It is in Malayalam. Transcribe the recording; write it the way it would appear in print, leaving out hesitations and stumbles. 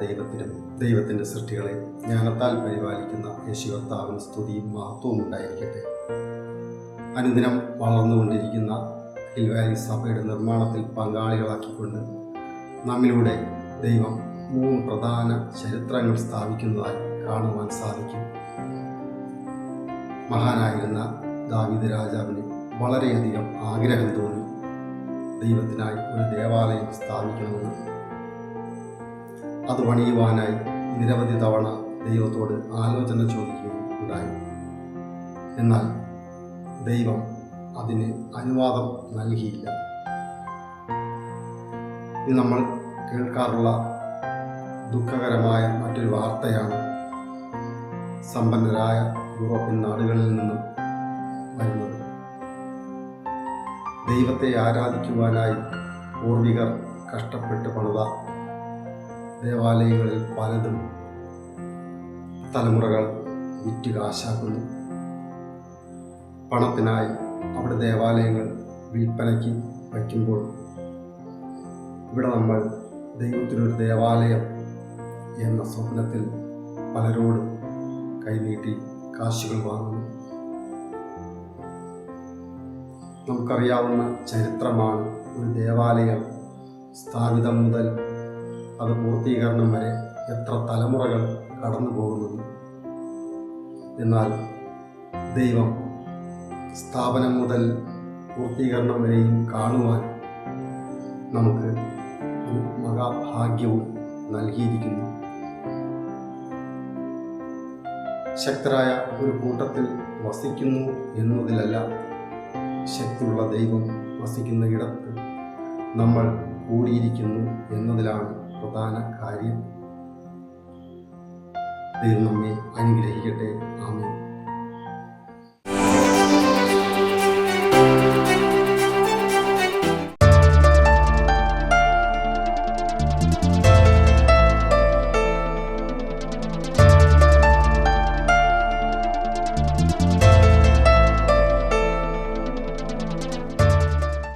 ദൈവത്തിനും ദൈവത്തിൻ്റെ സൃഷ്ടികളെ ജ്ഞാനത്താൽ പരിപാലിക്കുന്ന യേശു കർത്താവിന് സ്തുതിയും മഹത്വവും ഉണ്ടായിരിക്കട്ടെ. അനുദിനം വളർന്നുകൊണ്ടിരിക്കുന്ന ഹിൽ വാലി സഭയുടെ നിർമ്മാണത്തിൽ പങ്കാളികളാക്കിക്കൊണ്ട് നമ്മിലൂടെ ദൈവം 3 പ്രധാന ചരിത്രങ്ങൾ സ്ഥാപിക്കുന്നതായി കാണുവാൻ സാധിക്കും. മഹാനായിരുന്ന ദാവീദ് രാജാവിന് വളരെയധികം ആഗ്രഹം തോന്നി ദൈവത്തിനായി ഒരു ദേവാലയം സ്ഥാപിക്കണമെന്ന്. അത് പണിയുവാനായി നിരവധി തവണ ദൈവത്തോട് ആലോചന ചോദിക്കുകയും ഉണ്ടായി. എന്നാൽ ദൈവം അതിന് അനുവാദം നൽകിയില്ല. ഇത് നമ്മൾ കേൾക്കാറുള്ള ദുഃഖകരമായ മറ്റൊരു വാർത്തയാണ് സമ്പന്നരായ യൂറോപ്യൻ നാടുകളിൽ നിന്നും വരുന്നത്. ദൈവത്തെ ആരാധിക്കുവാനായി പൂർവികർ കഷ്ടപ്പെട്ട് പണിത ദേവാലയങ്ങളിൽ പലതും തലമുറകൾ വിറ്റ് കാശാക്കുന്നു. പണത്തിനായി അവിടെ ദേവാലയങ്ങൾ വിൽപ്പനയ്ക്ക് വയ്ക്കുമ്പോൾ ഇവിടെ നമ്മൾ ദൈവത്തിനൊരു ദേവാലയം എന്ന സ്വപ്നത്തിൽ പലരോടും കൈനീട്ടി കാശുകൾ വാങ്ങുന്നു. നമുക്കറിയാവുന്ന ചരിത്രമാണ് ഒരു ദേവാലയം സ്ഥാപിതം മുതൽ അത് പൂർത്തീകരണം വരെ എത്ര തലമുറകൾ കടന്നു പോകുന്നത്. എന്നാൽ ദൈവം സ്ഥാപനം മുതൽ പൂർത്തീകരണം വരെയും കാണുവാൻ നമുക്ക് ഒരു മഹാഭാഗ്യവും നൽകിയിരിക്കുന്നു. ശക്തരായ ഒരു കൂട്ടത്തിൽ വസിക്കുന്നു എന്നതിലല്ല, ശക്തിയുള്ള ദൈവം വസിക്കുന്ന ഇടത്ത് നമ്മൾ കൂടിയിരിക്കുന്നു എന്നതിലാണ് പ്രധാന കാര്യം. ദൈവം നമ്മെ അനുഗ്രഹിക്കട്ടെ. ആമേൻ.